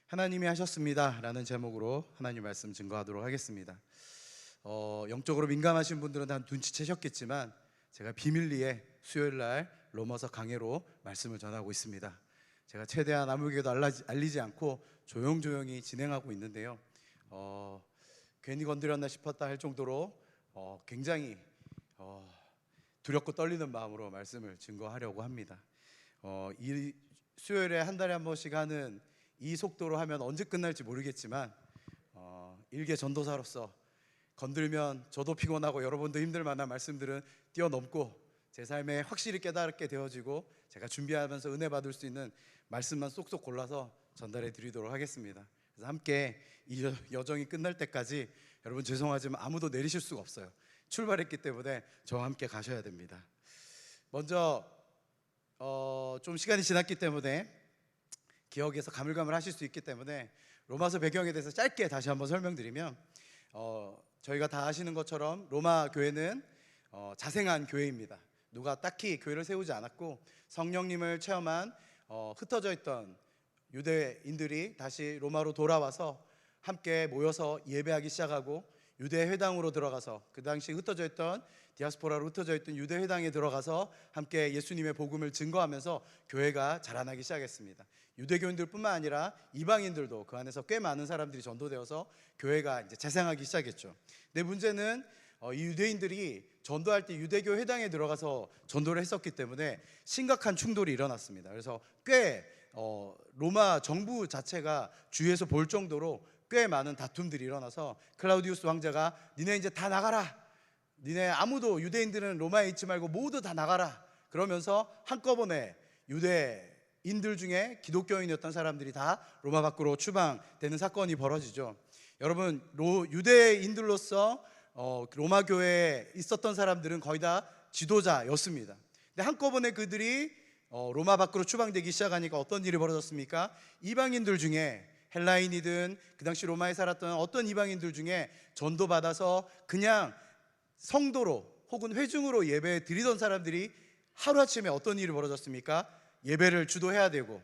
하나님이 하셨습니다 라는 제목으로 하나님 말씀 증거하도록 하겠습니다. 영적으로 민감하신 분들은 다 눈치채셨겠지만 제가 비밀리에 수요일날 로마서 강해로 말씀을 전하고 있습니다. 제가 최대한 아무에게도 알리지 않고 조용조용히 진행하고 있는데요, 괜히 건드렸나 싶었다 할 정도로 굉장히 두렵고 떨리는 마음으로 말씀을 증거하려고 합니다. 이 수요일에 한 달에 한 번씩 하는 이 속도로 하면 언제 끝날지 모르겠지만 일개 전도사로서 건들면 저도 피곤하고 여러분도 힘들 만한 말씀들은 뛰어넘고 제 삶에 확실히 깨닫게 되어지고 제가 준비하면서 은혜 받을 수 있는 말씀만 쏙쏙 골라서 전달해 드리도록 하겠습니다. 그래서 함께 이 여정이 끝날 때까지 여러분 죄송하지만 아무도 내리실 수가 없어요. 출발했기 때문에 저와 함께 가셔야 됩니다. 먼저 좀 시간이 지났기 때문에 기억에서 가물가물 하실 수 있기 때문에 로마서 배경에 대해서 짧게 다시 한번 설명드리면, 저희가 다 아시는 것처럼 로마 교회는 자생한 교회입니다. 누가 딱히 교회를 세우지 않았고 성령님을 체험한 흩어져 있던 유대인들이 다시 로마로 돌아와서 함께 모여서 예배하기 시작하고 유대 회당으로 들어가서, 그 당시 흩어져 있던 디아스포라로 흩어져 있던 유대 회당에 들어가서 함께 예수님의 복음을 증거하면서 교회가 자라나기 시작했습니다. 유대교인들뿐만 아니라 이방인들도 그 안에서 꽤 많은 사람들이 전도되어서 교회가 이제 재생하기 시작했죠. 근데 문제는 이 유대인들이 전도할 때 유대교 회당에 들어가서 전도를 했었기 때문에 심각한 충돌이 일어났습니다. 그래서 꽤 로마 정부 자체가 주위에서 볼 정도로 꽤 많은 다툼들이 일어나서 클라우디우스 황제가 니네 이제 다 나가라, 니네 아무도 유대인들은 로마에 있지 말고 모두 다 나가라 그러면서 한꺼번에 유대인들 중에 기독교인이었던 사람들이 다 로마 밖으로 추방되는 사건이 벌어지죠. 여러분, 유대인들로서 로마 교회에 있었던 사람들은 거의 다 지도자였습니다. 근데 한꺼번에 그들이 로마 밖으로 추방되기 시작하니까 어떤 일이 벌어졌습니까? 이방인들 중에 헬라인이든 그 당시 로마에 살았던 어떤 이방인들 중에 전도받아서 그냥 성도로 혹은 회중으로 예배 드리던 사람들이 하루아침에 어떤 일이 벌어졌습니까? 예배를 주도해야 되고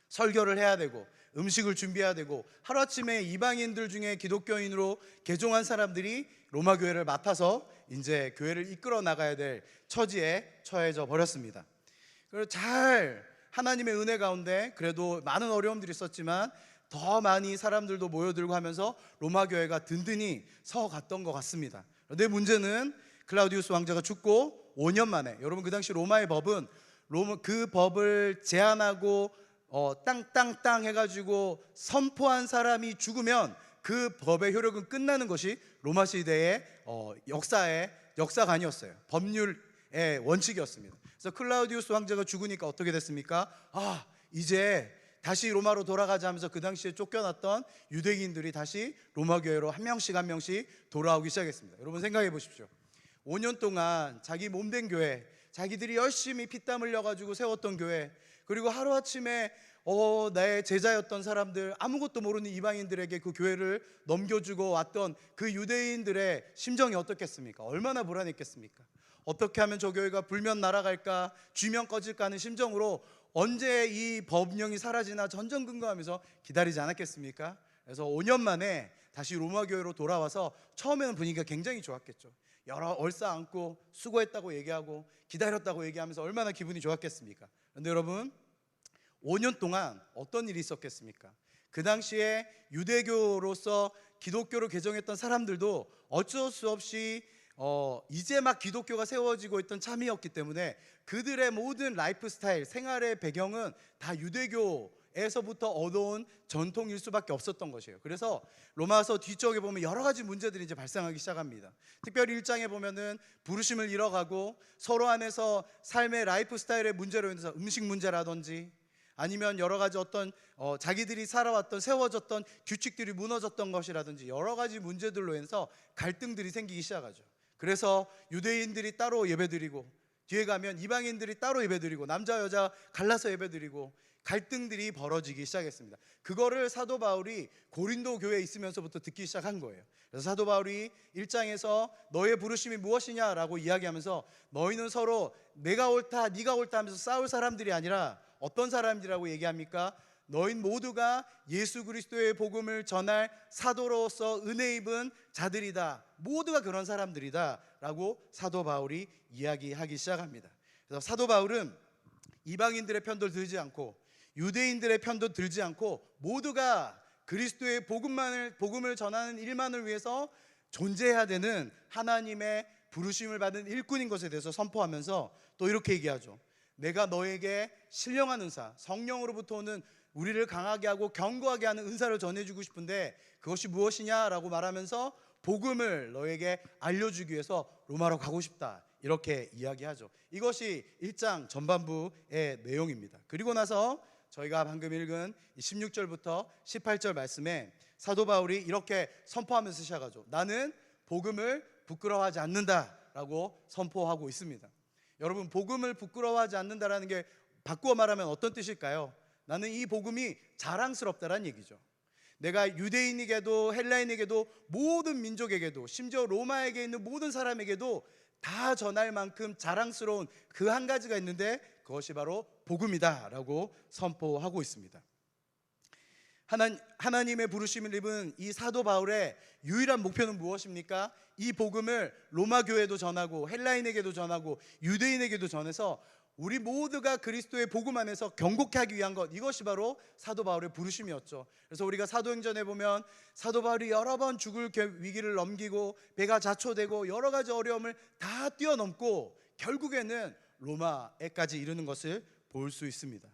설교를 해야 되고 음식을 준비해야 되고 하루아침에 이방인들 중에 기독교인으로 개종한 사람들이 로마 교회를 맡아서 이제 교회를 이끌어 나가야 될 처지에 처해져 버렸습니다. 그래서 잘 하나님의 은혜 가운데 그래도 많은 어려움들이 있었지만 더 많이 사람들도 모여들고 하면서 로마 교회가 든든히 서갔던 것 같습니다. 그런데 문제는 클라우디우스 왕자가 죽고 5년 만에, 여러분 그 당시 로마의 법은 그 법을 제안하고 땅땅땅 해가지고 선포한 사람이 죽으면 그 법의 효력은 끝나는 것이 로마 시대의 역사관이었어요. 법률의 원칙이었습니다. 그래서 클라우디우스 왕자가 죽으니까 어떻게 됐습니까? 이제 다시 로마로 돌아가자 하면서 그 당시에 쫓겨났던 유대인들이 다시 로마 교회로 한 명씩 한 명씩 돌아오기 시작했습니다. 여러분 생각해 보십시오. 5년 동안 자기 몸된 교회, 자기들이 열심히 피땀 흘려가지고 세웠던 교회, 그리고 하루아침에 나의 제자였던 사람들, 아무것도 모르는 이방인들에게 그 교회를 넘겨주고 왔던 그 유대인들의 심정이 어떻겠습니까? 얼마나 불안했겠습니까? 어떻게 하면 저 교회가 불면 날아갈까, 쥐면 꺼질까 하는 심정으로 언제 이 법령이 사라지나 전전긍긍하면서 기다리지 않았겠습니까? 그래서 5년 만에 다시 로마 교회로 돌아와서 처음에는 분위기가 굉장히 좋았겠죠. 여러 얼싸안고 수고했다고 얘기하고 기다렸다고 얘기하면서 얼마나 기분이 좋았겠습니까? 그런데 여러분, 5년 동안 어떤 일이 있었겠습니까? 그 당시에 유대교로서 기독교로 개종했던 사람들도 어쩔 수 없이 이제 막 기독교가 세워지고 있던 참이었기 때문에 그들의 모든 라이프 스타일, 생활의 배경은 다 유대교에서부터 얻어온 전통일 수밖에 없었던 것이에요. 그래서 로마서 뒤쪽에 보면 여러 가지 문제들이 이제 발생하기 시작합니다. 특별히 1장에 보면은 부르심을 잃어가고 서로 안에서 삶의 라이프 스타일의 문제로 인해서 음식 문제라든지 아니면 여러 가지 어떤 자기들이 살아왔던 세워졌던 규칙들이 무너졌던 것이라든지 여러 가지 문제들로 인해서 갈등들이 생기기 시작하죠. 그래서 유대인들이 따로 예배드리고 뒤에 가면 이방인들이 따로 예배드리고 남자 여자 갈라서 예배드리고 갈등들이 벌어지기 시작했습니다. 그거를 사도 바울이 고린도 교회에 있으면서부터 듣기 시작한 거예요. 그래서 사도 바울이 1장에서 너의 부르심이 무엇이냐라고 이야기하면서 너희는 서로 내가 옳다 네가 옳다 하면서 싸울 사람들이 아니라 어떤 사람들이라고 얘기합니까? 너희 모두가 예수 그리스도의 복음을 전할 사도로서 은혜 입은 자들이다. 모두가 그런 사람들이다 라고 사도 바울이 이야기하기 시작합니다. 그래서 사도 바울은 이방인들의 편도 들지 않고 유대인들의 편도 들지 않고 모두가 그리스도의 복음을 전하는 일만을 위해서 존재해야 되는 하나님의 부르심을 받은 일꾼인 것에 대해서 선포하면서 또 이렇게 얘기하죠. 내가 너에게 신령한 은사, 성령으로부터 오는 우리를 강하게 하고 견고하게 하는 은사를 전해주고 싶은데 그것이 무엇이냐라고 말하면서 복음을 너에게 알려주기 위해서 로마로 가고 싶다, 이렇게 이야기하죠. 이것이 1장 전반부의 내용입니다. 그리고 나서 저희가 방금 읽은 16절부터 18절 말씀에 사도 바울이 이렇게 선포하면서 시작하죠. 나는 복음을 부끄러워하지 않는다라고 선포하고 있습니다. 여러분, 복음을 부끄러워하지 않는다라는 게 바꾸어 말하면 어떤 뜻일까요? 나는 이 복음이 자랑스럽다라는 얘기죠. 내가 유대인에게도 헬라인에게도 모든 민족에게도 심지어 로마에게 있는 모든 사람에게도 다 전할 만큼 자랑스러운 그 한 가지가 있는데 그것이 바로 복음이다 라고 선포하고 있습니다. 하나님의 부르심을 입은 이 사도 바울의 유일한 목표는 무엇입니까? 이 복음을 로마 교회도 전하고 헬라인에게도 전하고 유대인에게도 전해서 우리 모두가 그리스도의 복음 안에서 경고케 하기 위한 것, 이것이 바로 사도 바울의 부르심이었죠. 그래서 우리가 사도행전에 보면 사도 바울이 여러 번 죽을 위기를 넘기고 배가 자초되고 여러 가지 어려움을 다 뛰어넘고 결국에는 로마에까지 이르는 것을 볼 수 있습니다.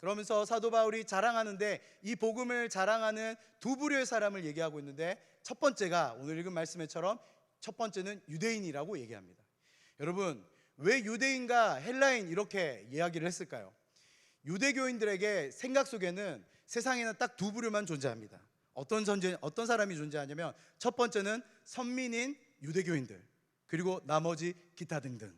그러면서 사도 바울이 자랑하는데 이 복음을 자랑하는 두 부류의 사람을 얘기하고 있는데 첫 번째가 오늘 읽은 말씀처럼 첫 번째는 유대인이라고 얘기합니다. 여러분, 왜 유대인과 헬라인 이렇게 이야기를 했을까요? 유대교인들에게 생각 속에는 세상에는 딱 두 부류만 존재합니다. 어떤 사람이 존재하냐면 첫 번째는 선민인 유대교인들, 그리고 나머지 기타 등등.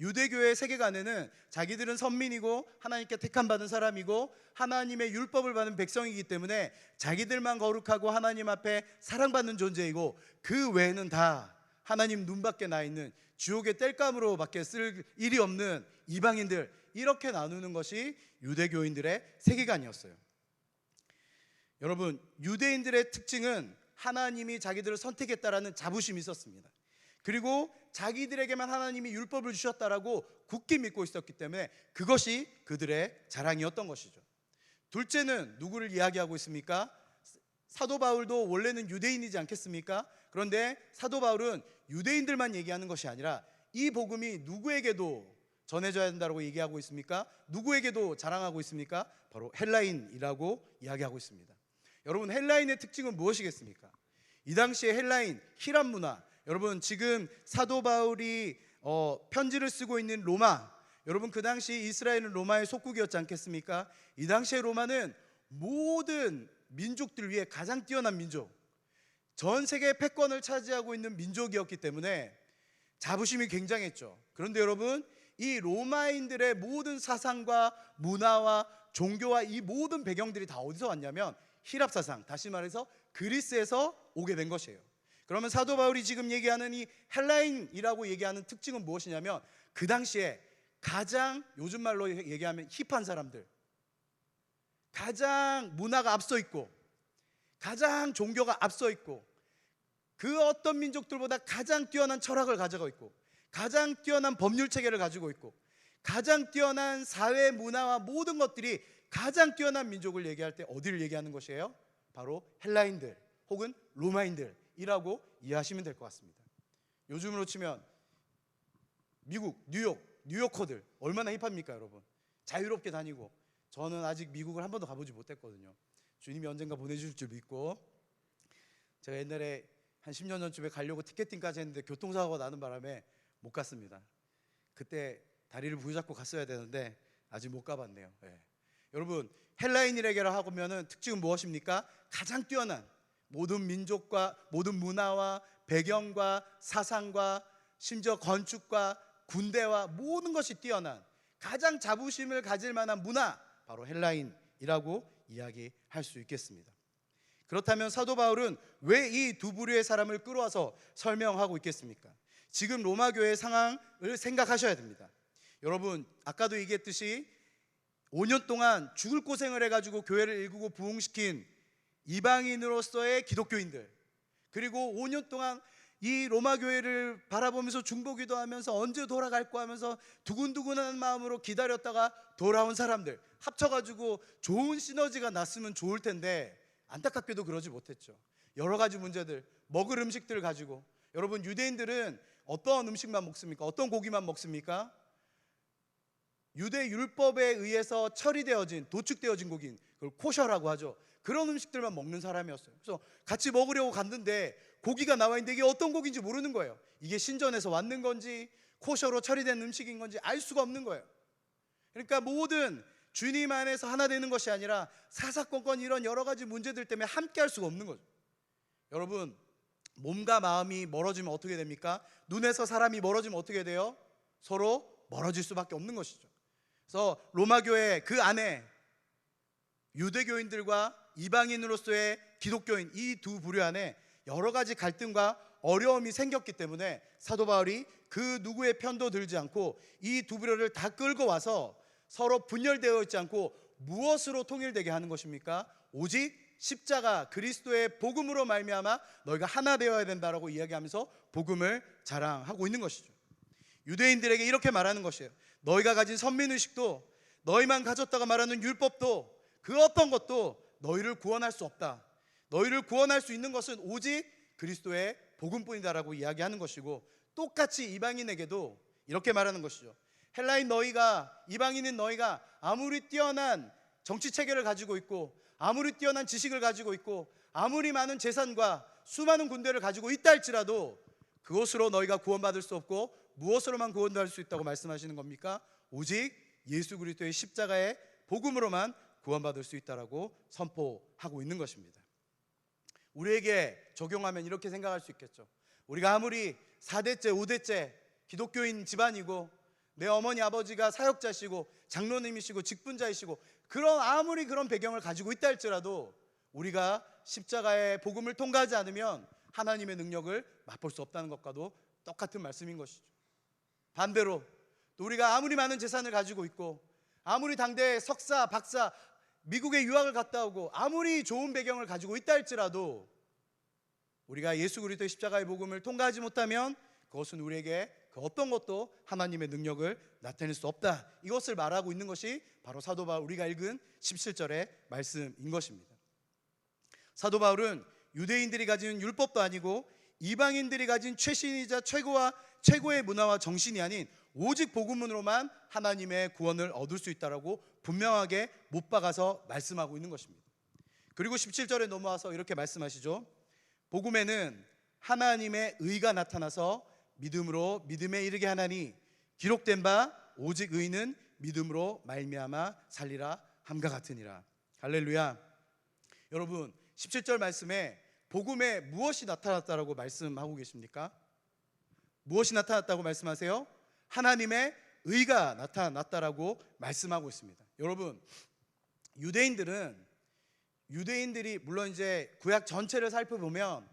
유대교의 세계관에는 자기들은 선민이고 하나님께 택함받은 사람이고 하나님의 율법을 받은 백성이기 때문에 자기들만 거룩하고 하나님 앞에 사랑받는 존재이고 그 외에는 다 하나님 눈밖에 나 있는 지옥의 땔감으로 밖에 쓸 일이 없는 이방인들, 이렇게 나누는 것이 유대교인들의 세계관이었어요. 여러분, 유대인들의 특징은 하나님이 자기들을 선택했다라는 자부심이 있었습니다. 그리고 자기들에게만 하나님이 율법을 주셨다라고 굳게 믿고 있었기 때문에 그것이 그들의 자랑이었던 것이죠. 둘째는 누구를 이야기하고 있습니까? 사도 바울도 원래는 유대인이지 않겠습니까? 그런데 사도 바울은 유대인들만 얘기하는 것이 아니라 이 복음이 누구에게도 전해져야 된다고 얘기하고 있습니까? 누구에게도 자랑하고 있습니까? 바로 헬라인이라고 이야기하고 있습니다. 여러분, 헬라인의 특징은 무엇이겠습니까? 이 당시에 헬라인, 히람 문화, 여러분 지금 사도 바울이 편지를 쓰고 있는 로마, 여러분 그 당시 이스라엘은 로마의 속국이었지 않겠습니까? 이 당시에 로마는 모든 민족들 위해 가장 뛰어난 민족, 전 세계 패권을 차지하고 있는 민족이었기 때문에 자부심이 굉장했죠. 그런데 여러분, 이 로마인들의 모든 사상과 문화와 종교와 이 모든 배경들이 다 어디서 왔냐면 히랍 사상, 다시 말해서 그리스에서 오게 된 것이에요. 그러면 사도 바울이 지금 얘기하는 이 헬라인이라고 얘기하는 특징은 무엇이냐면 그 당시에 가장, 요즘 말로 얘기하면 힙한 사람들, 가장 문화가 앞서 있고 가장 종교가 앞서 있고 그 어떤 민족들보다 가장 뛰어난 철학을 가지고 있고 가장 뛰어난 법률 체계를 가지고 있고 가장 뛰어난 사회 문화와 모든 것들이 가장 뛰어난 민족을 얘기할 때 어디를 얘기하는 것이에요? 바로 헬라인들 혹은 로마인들이라고 이해하시면 될 것 같습니다. 요즘으로 치면 미국, 뉴요커들 얼마나 힙합니까 여러분? 자유롭게 다니고, 저는 아직 미국을 한 번도 가보지 못했거든요. 주님이 언젠가 보내주실 줄 믿고, 제가 옛날에 한 10년 전쯤에 가려고 티켓팅까지 했는데 교통사고가 나는 바람에 못 갔습니다. 그때 다리를 부여잡고 갔어야 되는데 아직 못 가봤네요. 네. 여러분, 헬라인이라고 하면은 특징은 무엇입니까? 가장 뛰어난 모든 민족과 모든 문화와 배경과 사상과 심지어 건축과 군대와 모든 것이 뛰어난 가장 자부심을 가질 만한 문화, 바로 헬라인이라고 이야기할 수 있겠습니다. 그렇다면 사도 바울은 왜 이 두 부류의 사람을 끌어와서 설명하고 있겠습니까? 지금 로마 교회의 상황을 생각하셔야 됩니다. 여러분, 아까도 얘기했듯이 5년 동안 죽을 고생을 해가지고 교회를 일구고 부흥시킨 이방인으로서의 기독교인들, 그리고 5년 동안 이 로마 교회를 바라보면서 중보기도 하면서 언제 돌아갈까 하면서 두근두근한 마음으로 기다렸다가 돌아온 사람들 합쳐가지고 좋은 시너지가 났으면 좋을 텐데 안타깝게도 그러지 못했죠. 여러 가지 문제들, 먹을 음식들을 가지고, 여러분 유대인들은 어떤 음식만 먹습니까? 어떤 고기만 먹습니까? 유대 율법에 의해서 처리되어진, 도축되어진 고기인, 그걸 코셔라고 하죠. 그런 음식들만 먹는 사람이었어요. 그래서 같이 먹으려고 갔는데 고기가 나와 있는데 이게 어떤 고기인지 모르는 거예요. 이게 신전에서 왔는 건지 코셔로 처리된 음식인 건지 알 수가 없는 거예요. 그러니까 모든 주님 안에서 하나 되는 것이 아니라 사사건건 이런 여러 가지 문제들 때문에 함께 할 수가 없는 거죠. 여러분, 몸과 마음이 멀어지면 어떻게 됩니까? 눈에서 사람이 멀어지면 어떻게 돼요? 서로 멀어질 수밖에 없는 것이죠. 그래서 로마 교회 그 안에 유대교인들과 이방인으로서의 기독교인, 이 두 부류 안에 여러 가지 갈등과 어려움이 생겼기 때문에 사도 바울이 그 누구의 편도 들지 않고 이 두 부류를 다 끌고 와서 서로 분열되어 있지 않고 무엇으로 통일되게 하는 것입니까? 오직 십자가 그리스도의 복음으로 말미암아 너희가 하나 되어야 된다라고 이야기하면서 복음을 자랑하고 있는 것이죠. 유대인들에게 이렇게 말하는 것이에요. 너희가 가진 선민의식도, 너희만 가졌다가 말하는 율법도, 그 어떤 것도 너희를 구원할 수 없다. 너희를 구원할 수 있는 것은 오직 그리스도의 복음뿐이다라고 이야기하는 것이고, 똑같이 이방인에게도 이렇게 말하는 것이죠. 헬라인 너희가, 이방인인 너희가 아무리 뛰어난 정치 체계를 가지고 있고, 아무리 뛰어난 지식을 가지고 있고, 아무리 많은 재산과 수많은 군대를 가지고 있다 할지라도 그것으로 너희가 구원받을 수 없고, 무엇으로만 구원받을 수 있다고 말씀하시는 겁니까? 오직 예수 그리스도의 십자가의 복음으로만 구원받을 수 있다라고 선포하고 있는 것입니다. 우리에게 적용하면 이렇게 생각할 수 있겠죠. 우리가 아무리 4대째 5대째 기독교인 집안이고, 내 어머니 아버지가 사역자시고 장로님이시고 직분자이시고, 아무리 그런 배경을 가지고 있다 할지라도 우리가 십자가의 복음을 통과하지 않으면 하나님의 능력을 맛볼 수 없다는 것과도 똑같은 말씀인 것이죠. 반대로 또 우리가 아무리 많은 재산을 가지고 있고, 아무리 당대 석사, 박사, 미국에 유학을 갔다 오고, 아무리 좋은 배경을 가지고 있다 할지라도 우리가 예수 그리스도의 십자가의 복음을 통과하지 못하면 그것은 우리에게 그 어떤 것도 하나님의 능력을 나타낼 수 없다. 이것을 말하고 있는 것이 바로 사도 바울, 우리가 읽은 17절의 말씀인 것입니다. 사도 바울은 유대인들이 가진 율법도 아니고 이방인들이 가진 최신이자 최고의 문화와 정신이 아닌 오직 복음으로만 하나님의 구원을 얻을 수 있다라고 분명하게 못 박아서 말씀하고 있는 것입니다. 그리고 17절에 넘어와서 이렇게 말씀하시죠. 복음에는 하나님의 의가 나타나서 믿음으로 믿음에 이르게 하나니 기록된 바 오직 의는 믿음으로 말미암아 살리라 함과 같으니라. 할렐루야. 여러분, 17절 말씀에 복음에 무엇이 나타났다라고 말씀하고 계십니까? 무엇이 나타났다고 말씀하세요? 하나님의 의가 나타났다라고 말씀하고 있습니다. 여러분, 유대인들이 물론 이제 구약 전체를 살펴보면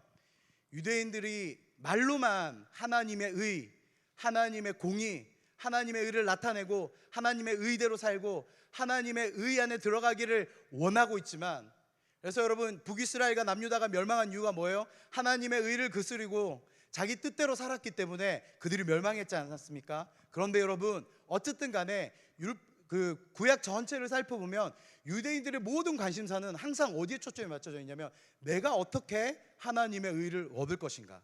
유대인들이 말로만 하나님의 의, 하나님의 공의, 하나님의 의를 나타내고 하나님의 의대로 살고 하나님의 의 안에 들어가기를 원하고 있지만, 그래서 여러분, 북이스라엘과 남유다가 멸망한 이유가 뭐예요? 하나님의 의를 거스르고 자기 뜻대로 살았기 때문에 그들이 멸망했지 않았습니까? 그런데 여러분, 어쨌든 간에 그 구약 전체를 살펴보면 유대인들의 모든 관심사는 항상 어디에 초점이 맞춰져 있냐면, 내가 어떻게 하나님의 의를 얻을 것인가,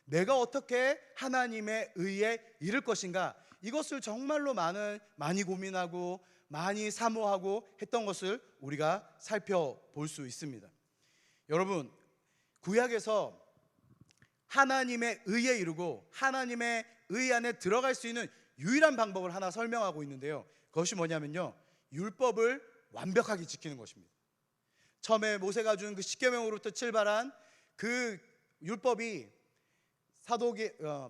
내가 어떻게 하나님의 의에 이를 것인가, 이것을 정말로 많이 고민하고 많이 사모하고 했던 것을 우리가 살펴볼 수 있습니다. 여러분, 구약에서 하나님의 의에 이르고 하나님의 의 안에 들어갈 수 있는 유일한 방법을 하나 설명하고 있는데요, 그것이 뭐냐면요, 율법을 완벽하게 지키는 것입니다. 처음에 모세가 준 그 십계명으로부터 출발한 그 율법이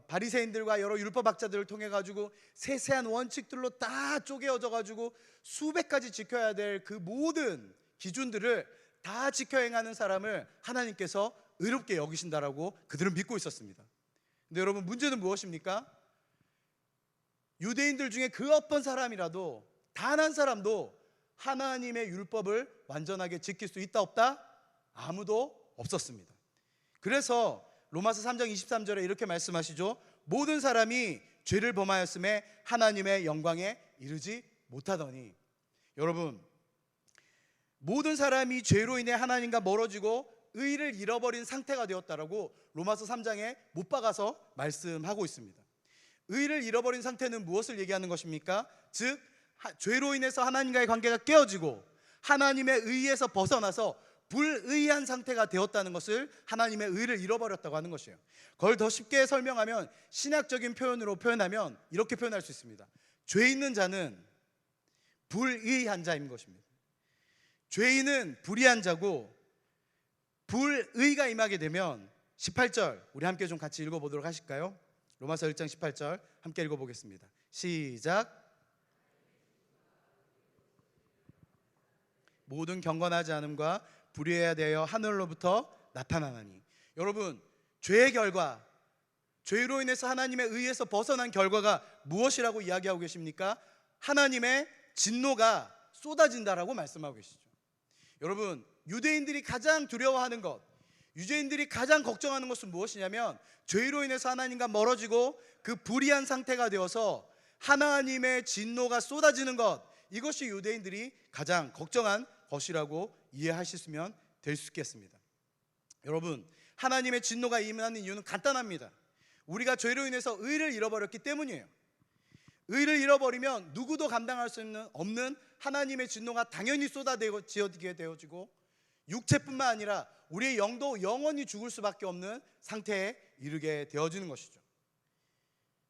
바리새인들과 여러 율법학자들을 통해 가지고 세세한 원칙들로 다 쪼개어져 가지고 수백 가지 지켜야 될 그 모든 기준들을 다 지켜 행하는 사람을 하나님께서 의롭게 여기신다라고 그들은 믿고 있었습니다. 근데 여러분, 문제는 무엇입니까? 유대인들 중에 그 어떤 사람이라도, 단 한 사람도 하나님의 율법을 완전하게 지킬 수 있다 없다? 아무도 없었습니다. 그래서 로마서 3장 23절에 이렇게 말씀하시죠. 모든 사람이 죄를 범하였음에 하나님의 영광에 이르지 못하더니. 여러분, 모든 사람이 죄로 인해 하나님과 멀어지고 의를 잃어버린 상태가 되었다라고 로마서 3장에 못 박아서 말씀하고 있습니다. 의를 잃어버린 상태는 무엇을 얘기하는 것입니까? 즉 죄로 인해서 하나님과의 관계가 깨어지고 하나님의 의에서 벗어나서 불의한 상태가 되었다는 것을, 하나님의 의를 잃어버렸다고 하는 것이에요. 그걸 더 쉽게 설명하면, 신학적인 표현으로 표현하면 이렇게 표현할 수 있습니다. 죄 있는 자는 불의한 자인 것입니다. 죄인은 불의한 자고, 불의가 임하게 되면 18절 우리 함께 좀 같이 읽어보도록 하실까요? 로마서 1장 18절 함께 읽어보겠습니다. 시작. 모든 경건하지 않음과 불의해야 되어 하늘로부터 나타나나니. 여러분, 죄의 결과, 죄로 인해서 하나님의 의에서 벗어난 결과가 무엇이라고 이야기하고 계십니까? 하나님의 진노가 쏟아진다라고 말씀하고 계시죠. 여러분, 유대인들이 가장 두려워하는 것, 유대인들이 가장 걱정하는 것은 무엇이냐면, 죄로 인해서 하나님과 멀어지고 그 불의한 상태가 되어서 하나님의 진노가 쏟아지는 것, 이것이 유대인들이 가장 걱정한 것이라고 이해하셨으면 될 수 있겠습니다. 여러분, 하나님의 진노가 임하는 이유는 간단합니다. 우리가 죄로 인해서 의를 잃어버렸기 때문이에요. 의를 잃어버리면 누구도 감당할 수 없는 하나님의 진노가 당연히 쏟아지게 되어지고, 육체뿐만 아니라 우리의 영도 영원히 죽을 수밖에 없는 상태에 이르게 되어지는 것이죠.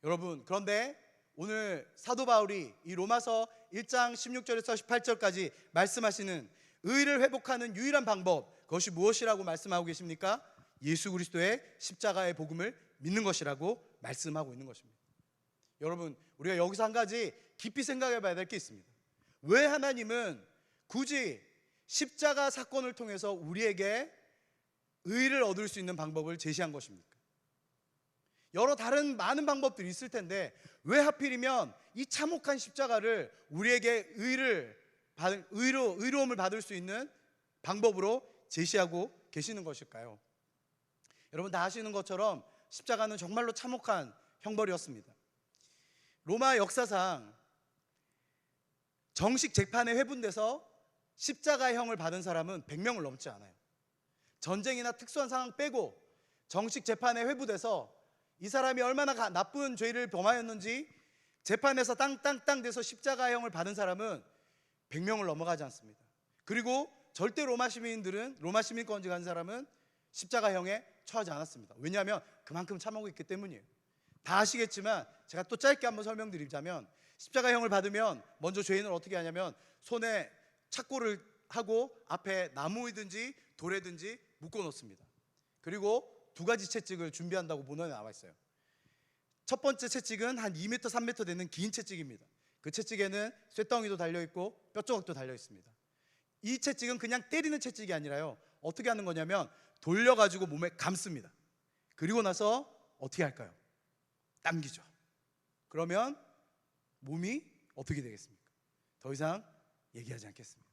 여러분, 그런데 오늘 사도 바울이 이 로마서 1장 16절에서 18절까지 말씀하시는 의를 회복하는 유일한 방법, 그것이 무엇이라고 말씀하고 계십니까? 예수 그리스도의 십자가의 복음을 믿는 것이라고 말씀하고 있는 것입니다. 여러분, 우리가 여기서 한 가지 깊이 생각해 봐야 될 게 있습니다. 왜 하나님은 굳이 십자가 사건을 통해서 우리에게 의를 얻을 수 있는 방법을 제시한 것입니까? 여러 다른 많은 방법들이 있을 텐데 왜 하필이면 이 참혹한 십자가를 우리에게 의로움을 받을 수 있는 방법으로 제시하고 계시는 것일까요? 여러분, 다 아시는 것처럼 십자가는 정말로 참혹한 형벌이었습니다. 로마 역사상 정식 재판에 회분돼서 십자가형을 받은 사람은 100명을 넘지 않아요. 전쟁이나 특수한 상황 빼고 정식 재판에 회부돼서 이 사람이 얼마나 나쁜 죄를 범하였는지 재판에서 땅땅땅 돼서 십자가형을 받은 사람은 100명을 넘어가지 않습니다. 그리고 절대 로마 시민권을 가진 사람은 십자가형에 처하지 않았습니다. 왜냐하면 그만큼 참혹했기 때문이에요. 다 아시겠지만 제가 또 짧게 한번 설명드리자면, 십자가형을 받으면 먼저 죄인을 어떻게 하냐면 손에 착고를 하고 앞에 나무이든지 돌이든지 묶어 놓습니다. 그리고 두 가지 채찍을 준비한다고 본원에 나와 있어요. 첫 번째 채찍은 한 2m, 3m 되는 긴 채찍입니다. 그 채찍에는 쇳덩이도 달려있고 뼈조각도 달려있습니다. 이 채찍은 그냥 때리는 채찍이 아니라요, 어떻게 하는 거냐면 돌려가지고 몸에 감습니다. 그리고 나서 어떻게 할까요? 당기죠. 그러면 몸이 어떻게 되겠습니까? 더 이상 얘기하지 않겠습니다.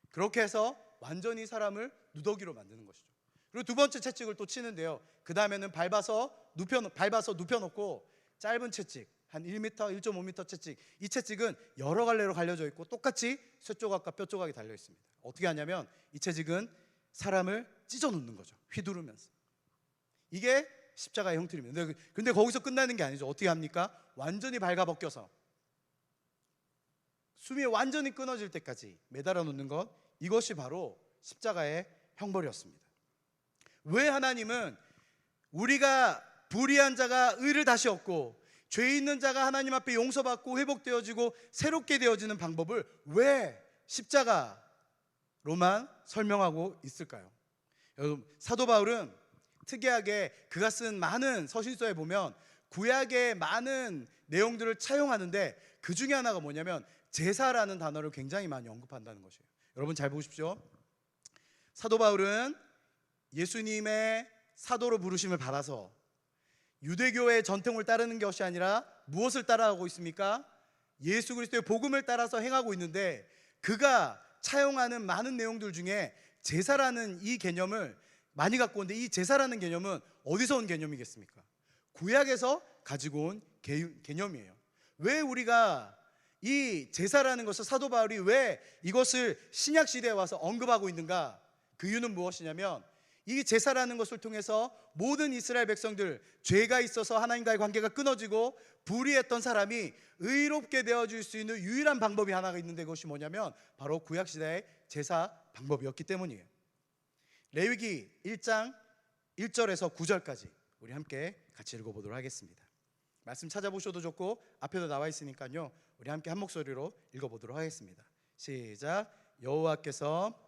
그렇게 해서 완전히 사람을 누더기로 만드는 것이죠. 그리고 두 번째 채찍을 또 치는데요, 그 다음에는 밟아서 눕혀놓고 짧은 채찍, 한 1m, 1.5m 채찍, 이 채찍은 여러 갈래로 갈려져 있고 똑같이 쇳조각과 뼈조각이 달려 있습니다. 어떻게 하냐면 이 채찍은 사람을 찢어 놓는 거죠. 휘두르면서. 이게 십자가의 형틀입니다. 근데 거기서 끝나는 게 아니죠. 어떻게 합니까? 완전히 발가벗겨서 숨이 완전히 끊어질 때까지 매달아 놓는 것, 이것이 바로 십자가의 형벌이었습니다. 왜 하나님은 우리가 불의한 자가 의를 다시 얻고 죄 있는 자가 하나님 앞에 용서받고 회복되어지고 새롭게 되어지는 방법을 왜 십자가로만 설명하고 있을까요? 여러분, 사도 바울은 특이하게 그가 쓴 많은 서신서에 보면 구약의 많은 내용들을 차용하는데 그 중에 하나가 뭐냐면 제사라는 단어를 굉장히 많이 언급한다는 것이에요. 여러분 잘 보십시오. 사도 바울은 예수님의 사도로 부르심을 받아서 유대교의 전통을 따르는 것이 아니라 무엇을 따라하고 있습니까? 예수 그리스도의 복음을 따라서 행하고 있는데, 그가 차용하는 많은 내용들 중에 제사라는 이 개념을 많이 갖고 온데, 이 제사라는 개념은 어디서 온 개념이겠습니까? 구약에서 가지고 온 개념이에요. 왜 우리가 이 제사라는 것을, 사도 바울이 왜 이것을 신약 시대에 와서 언급하고 있는가? 그 이유는 무엇이냐면, 이 제사라는 것을 통해서 모든 이스라엘 백성들, 죄가 있어서 하나님과의 관계가 끊어지고 불의했던 사람이 의롭게 되어질 수 있는 유일한 방법이 하나가 있는데, 그것이 뭐냐면 바로 구약시대의 제사 방법이었기 때문이에요. 레위기 1장 1절에서 9절까지 우리 함께 같이 읽어보도록 하겠습니다. 말씀 찾아보셔도 좋고 앞에도 나와 있으니까요, 우리 함께 한 목소리로 읽어보도록 하겠습니다. 시작. 여호와께서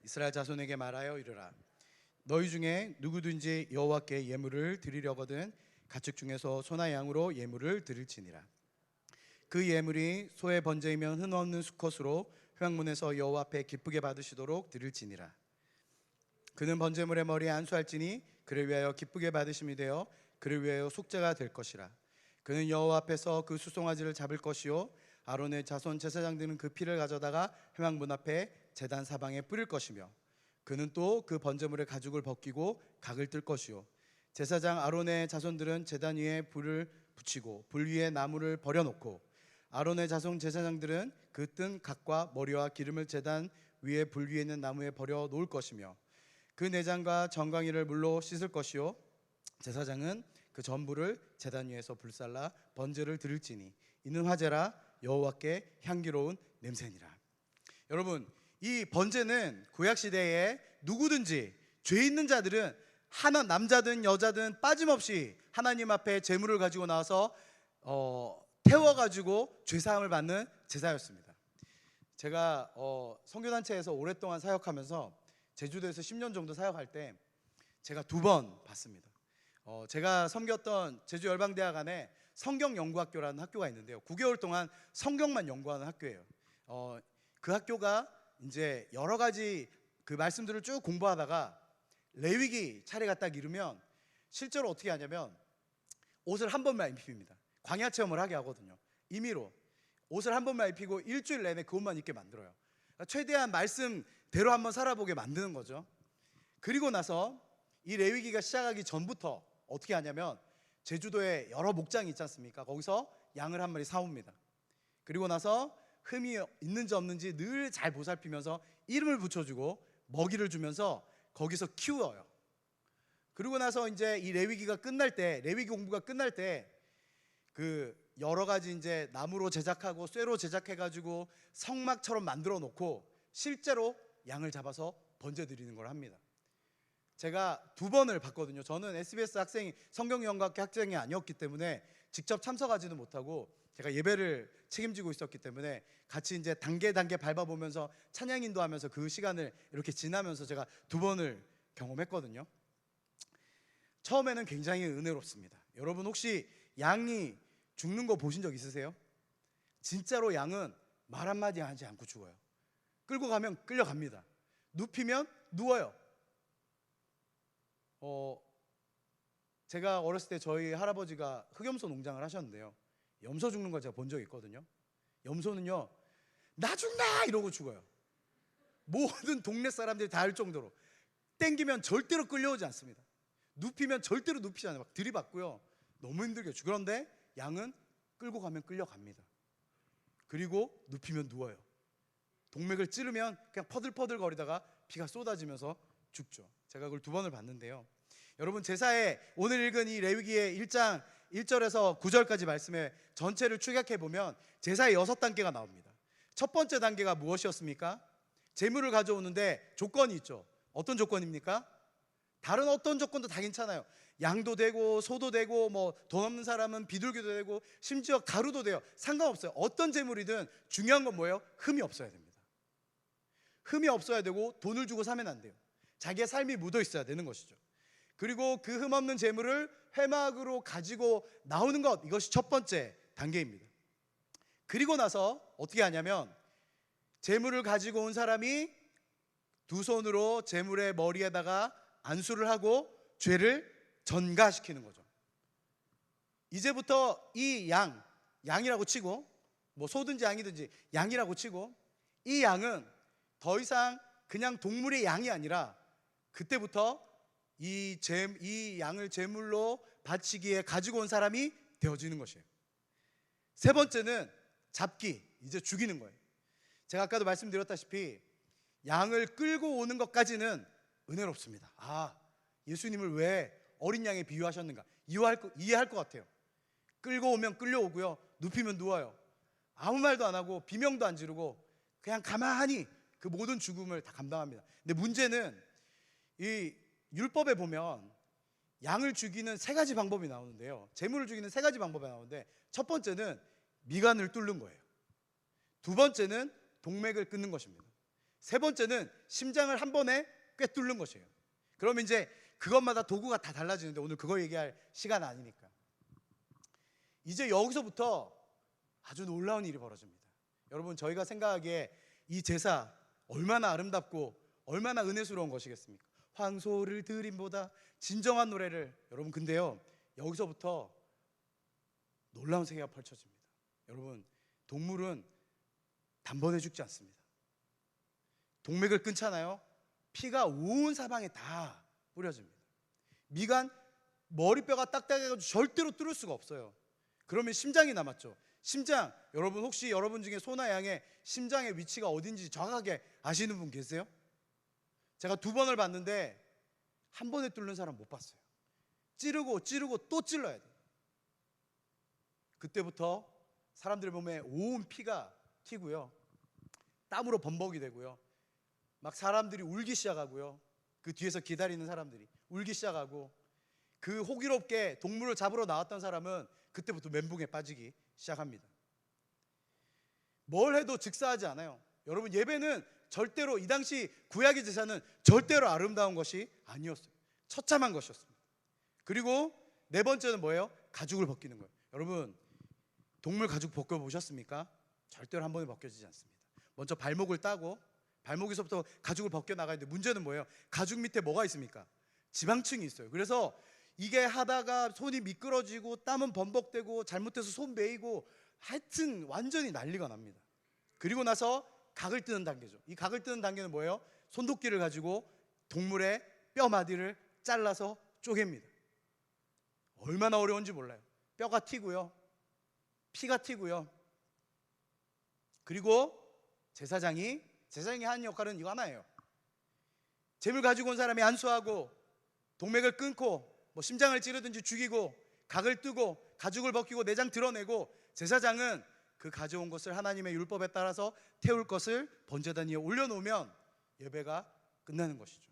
이스라엘 자손에게 말하여 이르라. 너희 중에 누구든지 여호와께 예물을 드리려거든 가축 중에서 소나 양으로 예물을 드릴지니라. 그 예물이 소의 번제이면 흠없는 수컷으로 회막문에서 여호와 앞에 기쁘게 받으시도록 드릴지니라. 그는 번제물의 머리에 안수할지니 그를 위하여 기쁘게 받으심이 되어 그를 위하여 속죄가 될 것이라. 그는 여호와 앞에서 그 수송아지를 잡을 것이요 아론의 자손 제사장들은 그 피를 가져다가 회막문 앞에 제단 사방에 뿌릴 것이며, 그는 또 그 번제물의 가죽을 벗기고 각을 뜰 것이요 제사장 아론의 자손들은 제단 위에 불을 붙이고 불 위에 나무를 버려놓고, 아론의 자손 제사장들은 그 뜬 각과 머리와 기름을 제단 위에 불 위에 있는 나무에 버려 놓을 것이며, 그 내장과 정강이를 물로 씻을 것이요 제사장은 그 전부를 제단 위에서 불살라 번제를 드릴지니 이는 화제라 여호와께 향기로운 냄새니라. 여러분, 이 번제는 구약시대에 누구든지 죄 있는 자들은 남자든 여자든 빠짐없이 하나님 앞에 제물을 가지고 나와서 태워가지고 죄사함을 받는 제사였습니다. 제가 선교단체에서 오랫동안 사역하면서 제주도에서 10년 정도 사역할 때 제가 2번 봤습니다. 제가 섬겼던 제주 열방대학 안에 성경연구학교라는 학교가 있는데요, 9개월 동안 성경만 연구하는 학교예요. 그 학교가 이제 여러 가지 그 말씀들을 쭉 공부하다가 레위기 차례가 딱 이르면 실제로 어떻게 하냐면 옷을 한 번만 입힙니다. 광야 체험을 하게 하거든요. 임의로 옷을 한 번만 입히고 일주일 내내 그것만 입게 만들어요. 그러니까 최대한 말씀대로 한번 살아보게 만드는 거죠. 그리고 나서 이 레위기가 시작하기 전부터 어떻게 하냐면 제주도에 여러 목장이 있지 않습니까? 거기서 양을 한 마리 사옵니다. 그리고 나서 흠이 있는지 없는지 늘 잘 보살피면서 이름을 붙여주고 먹이를 주면서 거기서 키워요. 그리고 나서 이제 이 레위기가 끝날 때, 레위기 공부가 끝날 때 그 여러 가지 이제 나무로 제작하고 쇠로 제작해가지고 성막처럼 만들어 놓고 실제로 양을 잡아서 번제 드리는 걸 합니다. 제가 2번을 봤거든요. 저는 SBS 학생이, 성경연구학교 학생이 아니었기 때문에 직접 참석하지는 못하고 제가 예배를 책임지고 있었기 때문에 같이 이제 단계 밟아보면서 찬양 인도하면서 그 시간을 이렇게 지나면서 제가 2번을 경험했거든요. 처음에는 굉장히 은혜롭습니다. 여러분, 혹시 양이 죽는 거 보신 적 있으세요? 진짜로 양은 말 한마디 하지 않고 죽어요. 끌고 가면 끌려갑니다. 눕히면 누워요. 제가 어렸을 때 저희 할아버지가 흑염소 농장을 하셨는데요, 염소 죽는 걸 제가 본 적이 있거든요. 염소는요, 나 죽나 이러고 죽어요. 모든 동네 사람들이 다 알 정도로. 땡기면 절대로 끌려오지 않습니다. 눕히면 절대로 눕히지 않아요. 막 들이받고요, 너무 힘들게 죽어요. 그런데 양은 끌고 가면 끌려갑니다. 그리고 눕히면 누워요. 동맥을 찌르면 그냥 퍼들퍼들 거리다가 피가 쏟아지면서 죽죠. 제가 그걸 2번을 봤는데요, 여러분, 제사에 오늘 읽은 이 레위기의 1장 1절에서 9절까지 말씀에 전체를 축약해 보면 제사의 6단계가 나옵니다. 첫 번째 단계가 무엇이었습니까? 제물을 가져오는데 조건이 있죠. 어떤 조건입니까? 다른 어떤 조건도 다 괜찮아요. 양도 되고 소도 되고 뭐 돈 없는 사람은 비둘기도 되고 심지어 가루도 돼요. 상관없어요. 어떤 제물이든 중요한 건 뭐예요? 흠이 없어야 됩니다. 흠이 없어야 되고 돈을 주고 사면 안 돼요. 자기의 삶이 묻어 있어야 되는 것이죠. 그리고 그 흠 없는 제물을 회막으로 가지고 나오는 것, 이것이 첫 번째 단계입니다. 그리고 나서 어떻게 하냐면 제물을 가지고 온 사람이 2손으로 제물의 머리에다가 안수를 하고 죄를 전가시키는 거죠. 이제부터 이 양, 양이라고 치고, 뭐 소든지 양이든지 양이라고 치고, 이 양은 더 이상 그냥 동물의 양이 아니라 그때부터 이 양을 제물로 바치기에 가지고 온 사람이 되어지는 것이에요. 세 번째는 잡기, 이제 죽이는 거예요. 제가 아까도 말씀드렸다시피 양을 끌고 오는 것까지는 은혜롭습니다. 아, 예수님을 왜 어린 양에 비유하셨는가 이해할 것 같아요. 끌고 오면 끌려오고요, 눕히면 누워요. 아무 말도 안 하고 비명도 안 지르고 그냥 가만히 그 모든 죽음을 다 감당합니다. 근데 문제는 이 율법에 보면 양을 죽이는 세 가지 방법이 나오는데요, 제물을 죽이는 세 가지 방법이 나오는데, 첫 번째는 미간을 뚫는 거예요. 두 번째는 동맥을 끊는 것입니다. 세 번째는 심장을 한 번에 꿰뚫는 것이에요. 그러면 이제 그것마다 도구가 다 달라지는데 오늘 그거 얘기할 시간 아니니까, 이제 여기서부터 아주 놀라운 일이 벌어집니다. 여러분, 저희가 생각하기에 이 제사 얼마나 아름답고 얼마나 은혜스러운 것이겠습니까? 황소를 드림보다 진정한 노래를. 여러분, 근데요, 여기서부터 놀라운 세계가 펼쳐집니다. 여러분, 동물은 단번에 죽지 않습니다. 동맥을 끊잖아요. 피가 온 사방에 다 뿌려집니다. 미간, 머리뼈가 딱딱해가지고 절대로 뚫을 수가 없어요. 그러면 심장이 남았죠. 심장, 여러분 혹시 여러분 중에 소나 양의 심장의 위치가 어딘지 정확하게 아시는 분 계세요? 제가 2번을 봤는데 한 번에 뚫는 사람 못 봤어요. 찌르고 또 찔러야 돼요. 그때부터 사람들 몸에 온 피가 튀고요, 땀으로 범벅이 되고요, 막 사람들이 울기 시작하고요, 그 뒤에서 기다리는 사람들이 울기 시작하고, 그 호기롭게 동물을 잡으러 나왔던 사람은 그때부터 멘붕에 빠지기 시작합니다. 뭘 해도 즉사하지 않아요. 여러분, 예배는 절대로, 이 당시 구약의 제사는 절대로 아름다운 것이 아니었어요. 처참한 것이었습니다. 그리고 네 번째는 뭐예요? 가죽을 벗기는 거예요. 여러분, 동물 가죽 벗겨보셨습니까? 절대로 한 번에 벗겨지지 않습니다. 먼저 발목을 따고 발목에서부터 가죽을 벗겨 나가야 되는데, 문제는 뭐예요? 가죽 밑에 뭐가 있습니까? 지방층이 있어요. 그래서 이게 하다가 손이 미끄러지고 땀은 범벅되고 잘못해서 손 베이고, 하여튼 완전히 난리가 납니다. 그리고 나서 각을 뜨는 단계죠. 이 각을 뜨는 단계는 뭐예요? 손도끼를 가지고 동물의 뼈 마디를 잘라서 쪼갭니다. 얼마나 어려운지 몰라요. 뼈가 튀고요, 피가 튀고요. 그리고 제사장이 하는 역할은 이거 하나예요. 제물 가지고 온 사람이 안수하고 동맥을 끊고 뭐 심장을 찌르든지 죽이고 각을 뜨고 가죽을 벗기고 내장 드러내고, 제사장은 그 가져온 것을 하나님의 율법에 따라서 태울 것을 번제단 위에 올려놓으면 예배가 끝나는 것이죠.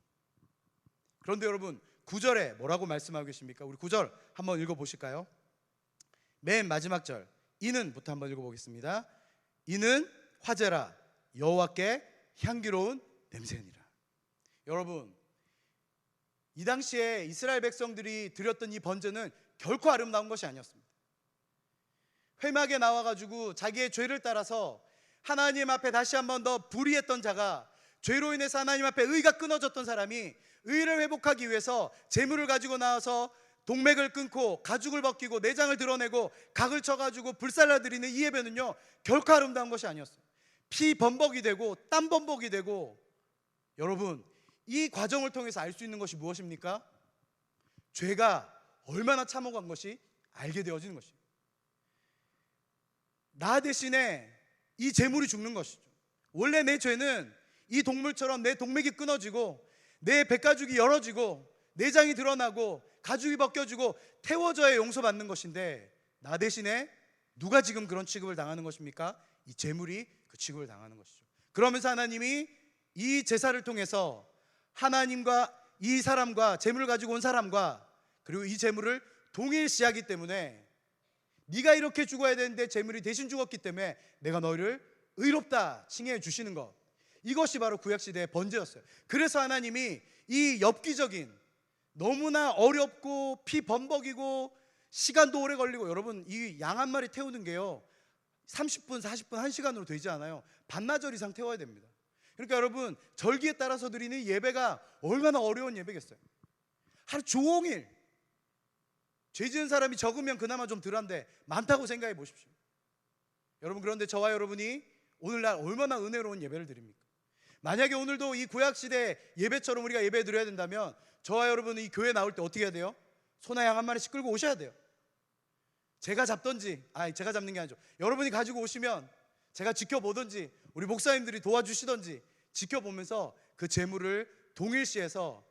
그런데 여러분, 9절에 뭐라고 말씀하고 계십니까? 우리 9절 한번 읽어보실까요? 맨 마지막 절, 이는부터 한번 읽어보겠습니다. 이는 화제라, 여호와께 향기로운 냄새니라. 여러분, 이 당시에 이스라엘 백성들이 드렸던 이 번제는 결코 아름다운 것이 아니었습니다. 회막에 나와가지고 자기의 죄를 따라서 하나님 앞에 다시 한번 더 불의했던 자가, 죄로 인해서 하나님 앞에 의가 끊어졌던 사람이 의를 회복하기 위해서 제물을 가지고 나와서 동맥을 끊고 가죽을 벗기고 내장을 드러내고 각을 쳐가지고 불살라드리는 이 예배는요, 결코 아름다운 것이 아니었어요. 피 범벅이 되고 땀 범벅이 되고, 여러분, 이 과정을 통해서 알 수 있는 것이 무엇입니까? 죄가 얼마나 참혹한 것이 알게 되어지는 것이에요. 나 대신에 이 제물이 죽는 것이죠. 원래 내 죄는 이 동물처럼 내 동맥이 끊어지고 내 배가죽이 열어지고 내장이 드러나고 가죽이 벗겨지고 태워져야 용서받는 것인데, 나 대신에 누가 지금 그런 취급을 당하는 것입니까? 이 제물이 그 취급을 당하는 것이죠. 그러면서 하나님이 이 제사를 통해서 하나님과 이 사람과, 제물을 가지고 온 사람과, 그리고 이 제물을 동일시하기 때문에, 네가 이렇게 죽어야 되는데 제물이 대신 죽었기 때문에 내가 너희를 의롭다 칭해 주시는 것, 이것이 바로 구약시대의 번제였어요. 그래서 하나님이 이 엽기적인, 너무나 어렵고 피 범벅이고 시간도 오래 걸리고, 여러분, 이 양 한 마리 태우는 게요 30분, 40분, 1시간으로 되지 않아요. 반나절 이상 태워야 됩니다. 그러니까 여러분, 절기에 따라서 드리는 예배가 얼마나 어려운 예배겠어요. 하루 종일, 죄 지은 사람이 적으면 그나마 좀 덜한데 많다고 생각해 보십시오. 여러분, 그런데 저와 여러분이 오늘날 얼마나 은혜로운 예배를 드립니까? 만약에 오늘도 이 구약시대 예배처럼 우리가 예배 드려야 된다면 저와 여러분은 이 교회 나올 때 어떻게 해야 돼요? 소나 양 한 마리씩 끌고 오셔야 돼요. 제가 잡든지, 제가 잡는 게 아니죠. 여러분이 가지고 오시면 제가 지켜보든지 우리 목사님들이 도와주시든지 지켜보면서 그 재물을 동일시해서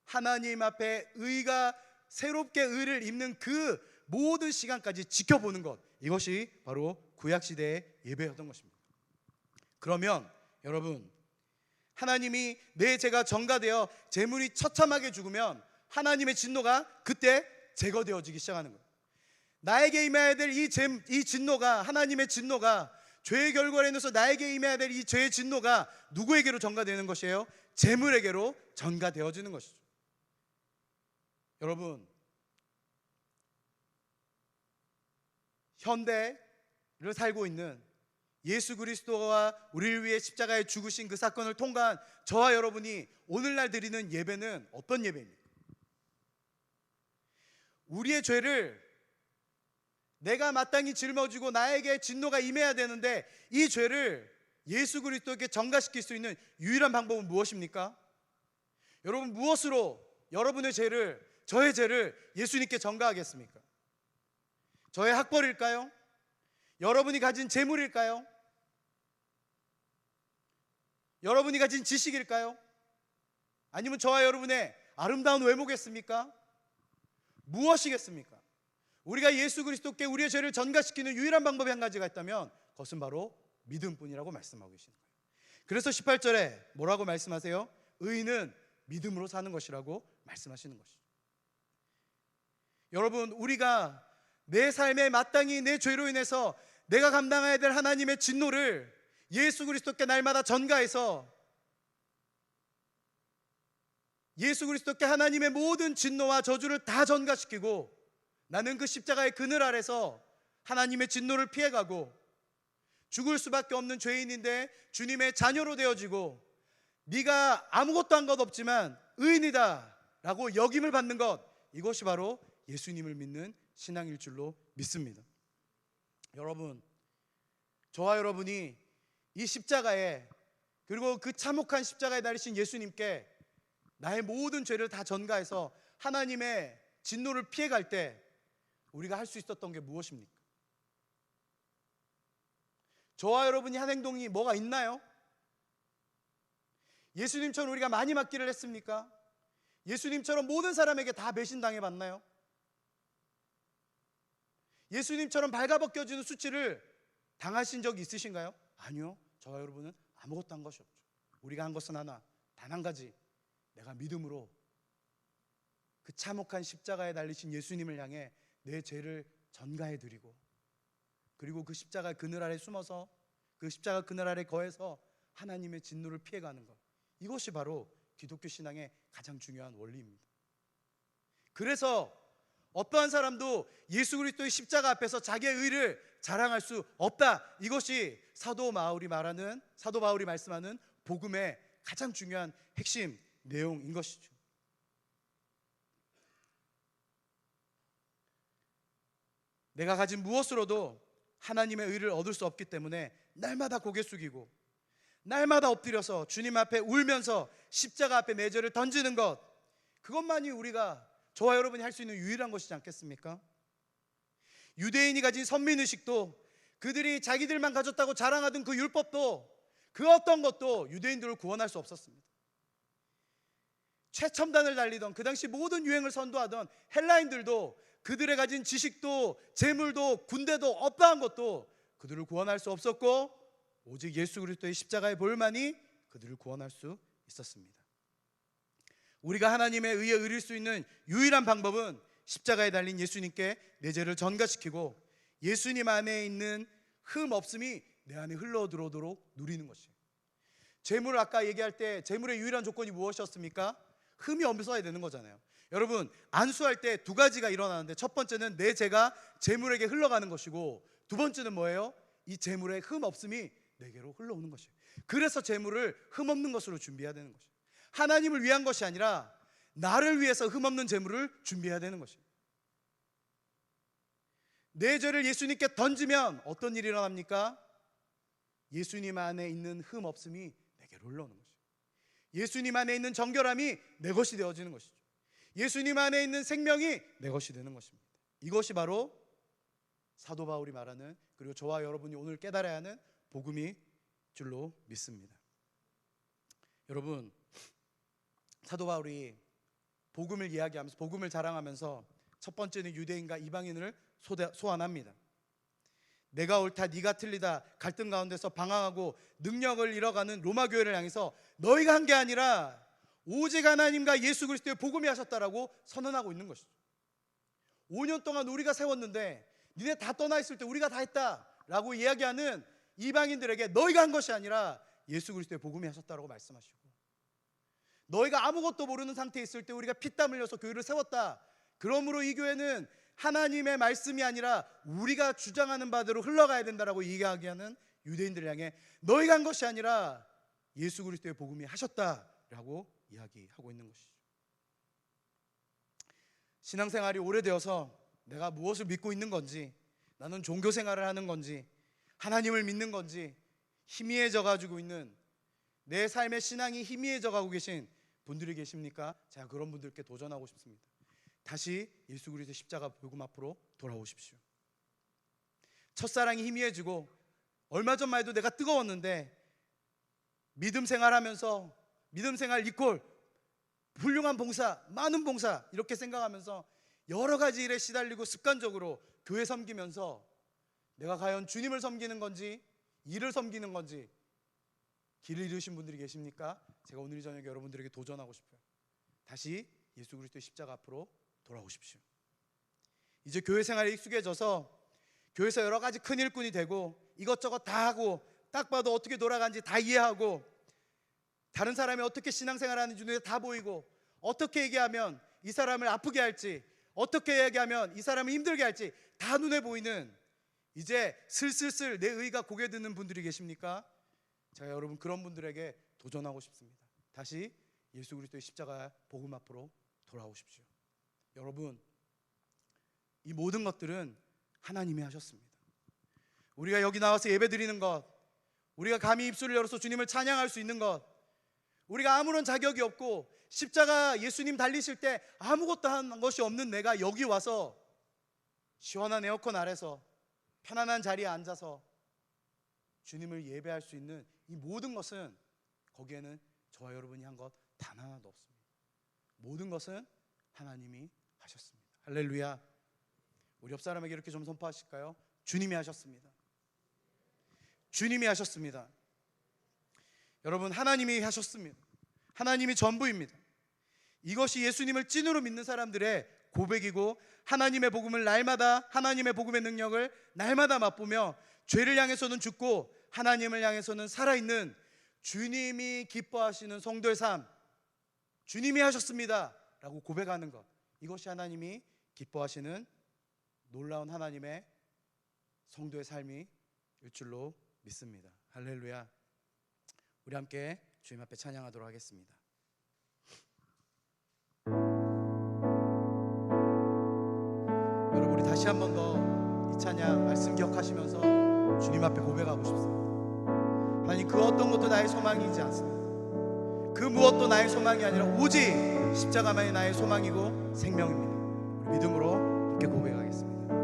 하나님 앞에 의가 새롭게 의를 입는 그 모든 시간까지 지켜보는 것, 이것이 바로 구약시대의 예배였던 것입니다. 그러면 여러분, 하나님이 내 죄가 전가되어 재물이 처참하게 죽으면 하나님의 진노가 그때 제거되어지기 시작하는 거예요. 나에게 임해야 될 이 진노가, 하나님의 진노가, 죄의 결과로 인해서 나에게 임해야 될 이 죄의 진노가 누구에게로 전가되는 것이에요? 재물에게로 전가되어지는 것이죠. 여러분, 현대를 살고 있는 예수 그리스도가 우리를 위해 십자가에 죽으신 그 사건을 통과한 저와 여러분이 오늘날 드리는 예배는 어떤 예배입니까? 우리의 죄를 내가 마땅히 짊어지고 나에게 진노가 임해야 되는데 이 죄를 예수 그리스도에게 전가시킬 수 있는 유일한 방법은 무엇입니까? 여러분, 무엇으로 여러분의 죄를, 저의 죄를 예수님께 전가하겠습니까? 저의 학벌일까요? 여러분이 가진 재물일까요? 여러분이 가진 지식일까요? 아니면 저와 여러분의 아름다운 외모겠습니까? 무엇이겠습니까? 우리가 예수 그리스도께 우리의 죄를 전가시키는 유일한 방법이 한 가지가 있다면 그것은 바로 믿음뿐이라고 말씀하고 계시는 거예요. 그래서 18절에 뭐라고 말씀하세요? 의인은 믿음으로 사는 것이라고 말씀하시는 것이죠. 여러분, 우리가 내 삶에 마땅히 내 죄로 인해서 내가 감당해야 될 하나님의 진노를 예수 그리스도께 날마다 전가해서 예수 그리스도께 하나님의 모든 진노와 저주를 다 전가시키고 나는 그 십자가의 그늘 아래서 하나님의 진노를 피해가고 죽을 수밖에 없는 죄인인데 주님의 자녀로 되어지고 네가 아무것도 한 것 없지만 의인이다 라고 역임을 받는 것, 이것이 바로 예수님을 믿는 신앙일 줄로 믿습니다. 여러분, 저와 여러분이 이 십자가에, 그리고 그 참혹한 십자가에 달리신 예수님께 나의 모든 죄를 다 전가해서 하나님의 진노를 피해갈 때 우리가 할 수 있었던 게 무엇입니까? 저와 여러분이 한 행동이 뭐가 있나요? 예수님처럼 우리가 많이 맞기를 했습니까? 예수님처럼 모든 사람에게 다 배신당해 봤나요? 예수님처럼 발가벗겨지는 수치를 당하신 적이 있으신가요? 아니요. 저와 여러분은 아무것도 한 것이 없죠. 우리가 한 것은 하나, 단 한 가지, 내가 믿음으로 그 참혹한 십자가에 달리신 예수님을 향해 내 죄를 전가해 드리고, 그리고 그 십자가 그늘 아래 숨어서 그 십자가 그늘 아래 거해서 하나님의 진노를 피해가는 것, 이것이 바로 기독교 신앙의 가장 중요한 원리입니다. 그래서 어떠한 사람도 예수 그리스도의 십자가 앞에서 자기의 의를 자랑할 수 없다, 이것이 사도 바울이 말씀하는 복음의 가장 중요한 핵심 내용인 것이죠. 내가 가진 무엇으로도 하나님의 의를 얻을 수 없기 때문에 날마다 고개 숙이고 날마다 엎드려서 주님 앞에 울면서 십자가 앞에 내 죄를 던지는 것, 그것만이 우리가, 저와 여러분이 할 수 있는 유일한 것이지 않겠습니까? 유대인이 가진 선민의식도, 그들이 자기들만 가졌다고 자랑하던 그 율법도, 그 어떤 것도 유대인들을 구원할 수 없었습니다. 최첨단을 달리던 그 당시 모든 유행을 선도하던 헬라인들도 그들의 가진 지식도 재물도 군대도 어떠한 것도 그들을 구원할 수 없었고, 오직 예수 그리스도의 십자가의 보혈만이 그들을 구원할 수 있었습니다. 우리가 하나님의 의에 이를 수 있는 유일한 방법은 십자가에 달린 예수님께 내 죄를 전가시키고 예수님 안에 있는 흠 없음이 내 안에 흘러 들어오도록 누리는 것이에요. 재물을 아까 얘기할 때 재물의 유일한 조건이 무엇이었습니까? 흠이 없어야 되는 거잖아요. 여러분, 안수할 때 두 가지가 일어나는데, 첫 번째는 내 죄가 재물에게 흘러가는 것이고, 두 번째는 뭐예요? 이 재물의 흠 없음이 내게로 흘러오는 것이에요. 그래서 재물을 흠 없는 것으로 준비해야 되는 것이에요. 하나님을 위한 것이 아니라 나를 위해서 흠 없는 재물을 준비해야 되는 것이에요. 내 죄를 예수님께 던지면 어떤 일이 일어납니까? 예수님 안에 있는 흠 없음이 내게로 흘러오는 것이죠. 예수님 안에 있는 정결함이 내 것이 되어지는 것이죠. 예수님 안에 있는 생명이 내 것이 되는 것입니다. 이것이 바로 사도 바울이 말하는, 그리고 저와 여러분이 오늘 깨달아야 하는 복음이 줄로 믿습니다. 여러분, 사도 바울이 복음을 이야기하면서, 복음을 자랑하면서 첫 번째는 유대인과 이방인을 소환합니다. 내가 옳다 네가 틀리다 갈등 가운데서 방황하고 능력을 잃어가는 로마 교회를 향해서 너희가 한 게 아니라 오직 하나님과 예수 그리스도의 복음이 하셨다라고 선언하고 있는 것이죠. 5년 동안 우리가 세웠는데 니네 다 떠나 있을 때 우리가 다 했다라고 이야기하는 이방인들에게 너희가 한 것이 아니라 예수 그리스도의 복음이 하셨다라고 말씀하시고, 너희가 아무것도 모르는 상태에 있을 때 우리가 피땀 흘려서 교회를 세웠다, 그러므로 이 교회는 하나님의 말씀이 아니라 우리가 주장하는 바대로 흘러가야 된다라고 이야기하는 유대인들을 향해 너희가 한 것이 아니라 예수 그리스도의 복음이 하셨다라고 이야기하고 있는 것이죠. 신앙생활이 오래되어서 내가 무엇을 믿고 있는 건지, 나는 종교 생활을 하는 건지, 하나님을 믿는 건지 희미해져 가지고 있는, 내 삶의 신앙이 희미해져 가고 계신 분들이 계십니까? 제가 그런 분들께 도전하고 싶습니다. 다시 예수 그리스도의 십자가 복음 앞으로 돌아오십시오. 첫사랑이 희미해지고, 얼마 전만 해도 내가 뜨거웠는데 믿음 생활하면서 믿음 생활 이퀄 훌륭한 봉사, 많은 봉사 이렇게 생각하면서 여러 가지 일에 시달리고 습관적으로 교회 섬기면서 내가 과연 주님을 섬기는 건지 일을 섬기는 건지 길을 잃으신 분들이 계십니까? 제가 오늘 저녁에 여러분들에게 도전하고 싶어요. 다시 예수 그리스도의 십자가 앞으로 돌아오십시오. 이제 교회 생활에 익숙해져서 교회에서 여러 가지 큰 일꾼이 되고 이것저것 다 하고 딱 봐도 어떻게 돌아가는지 다 이해하고 다른 사람이 어떻게 신앙생활하는지 눈에 다 보이고 어떻게 얘기하면 이 사람을 아프게 할지 어떻게 얘기하면 이 사람을 힘들게 할지 다 눈에 보이는, 이제 슬슬슬 내 의가 고개 드는 분들이 계십니까? 제가 여러분 그런 분들에게 도전하고 싶습니다. 다시 예수 그리스도의 십자가 복음 앞으로 돌아오십시오. 여러분, 이 모든 것들은 하나님이 하셨습니다. 우리가 여기 나와서 예배드리는 것, 우리가 감히 입술을 열어서 주님을 찬양할 수 있는 것, 우리가 아무런 자격이 없고 십자가 예수님 달리실 때 아무것도 한 것이 없는 내가 여기 와서 시원한 에어컨 아래서 편안한 자리에 앉아서 주님을 예배할 수 있는 이 모든 것은, 거기에는 저와 여러분이 한 것 단 하나도 없습니다. 모든 것은 하나님이 하셨습니다. 할렐루야. 우리 옆 사람에게 이렇게 좀 선포하실까요? 주님이 하셨습니다. 주님이 하셨습니다. 여러분, 하나님이 하셨습니다. 하나님이 전부입니다. 이것이 예수님을 찐으로 믿는 사람들의 고백이고, 하나님의 복음을 날마다, 하나님의 복음의 능력을 날마다 맛보며 죄를 향해서는 죽고 하나님을 향해서는 살아있는 주님이 기뻐하시는 성도의 삶, 주님이 하셨습니다 라고 고백하는 것, 이것이 하나님이 기뻐하시는 놀라운 하나님의 성도의 삶이 일 줄로 믿습니다. 할렐루야. 우리 함께 주님 앞에 찬양하도록 하겠습니다. 여러분, 우리 다시 한 번 더 이 찬양 말씀 기억하시면서 주님 앞에 고백하고 싶습니다. 하나님, 그 어떤 것도 나의 소망이지 않습니다. 그 무엇도 나의 소망이 아니라 오직 십자가만이 나의 소망이고 생명입니다. 우리 믿음으로 이렇게 고백하겠습니다.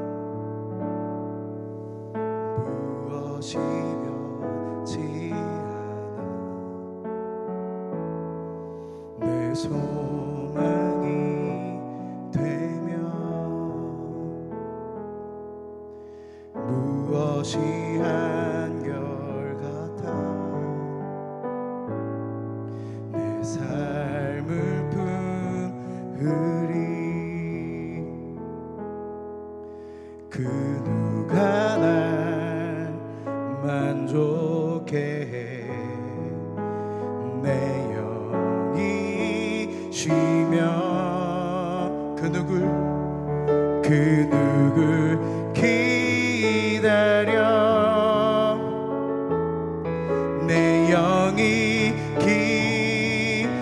무엇이 변치 않아 내 소망이 되며 무엇이 한결같아 내 삶을 품으리 그 누가 날 만족해 해 내 영이 쉬며 그 누굴 기다려 내 영이 기쁘리.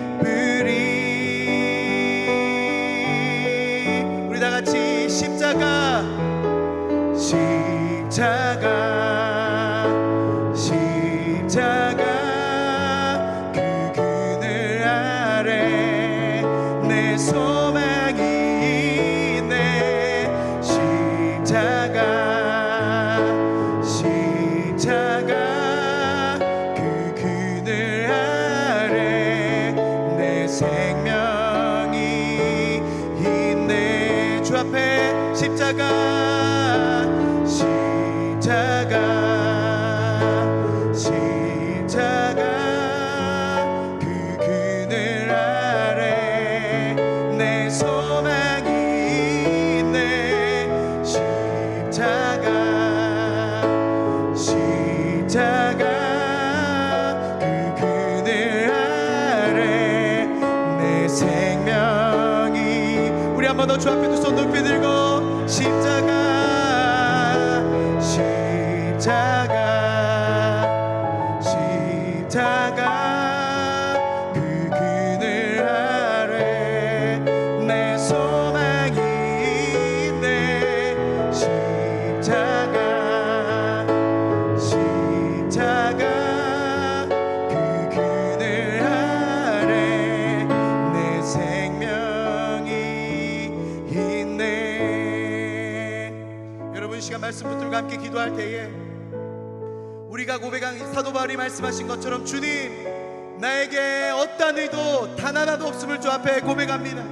우리 다 같이 십자가 번 더 주 앞에 두 손 높이 들고 십자가 그 그늘 아래 내 소망이 있네. 십자가 그 그늘 아래 내 생명이 있네. 여러분, 이 시간 말씀 붙들고 함께 기도할 때에 우리가 고백한 사도 바울이 말씀하신 것처럼 주님, 나에게 어떠한 의도 단 하나도 없음을 주 앞에 고백합니다.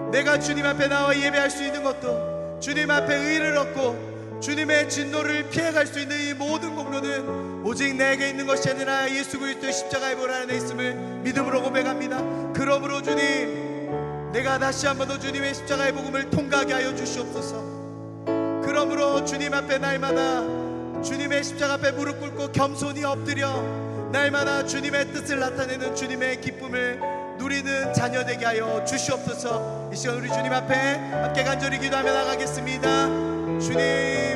내가 주님 앞에 나와 예배할 수 있는 것도, 주님 앞에 의를 얻고 주님의 진노를 피해갈 수 있는 이 모든 공로는 오직 내게 있는 것이 아니라 예수 그리스도의 십자가의 보혈 안에 있음을 믿음으로 고백합니다. 그러므로 주님, 내가 다시 한 번 더 주님의 십자가의 복음을 통과하게 하여 주시옵소서. 그러므로 주님 앞에 날마다 주님의 십자가 앞에 무릎 꿇고 겸손히 엎드려 날마다 주님의 뜻을 나타내는 주님의 기쁨을 누리는 자녀 되게 하여 주시옵소서. 이 시간 우리 주님 앞에 함께 간절히 기도하며 나가겠습니다. 주님,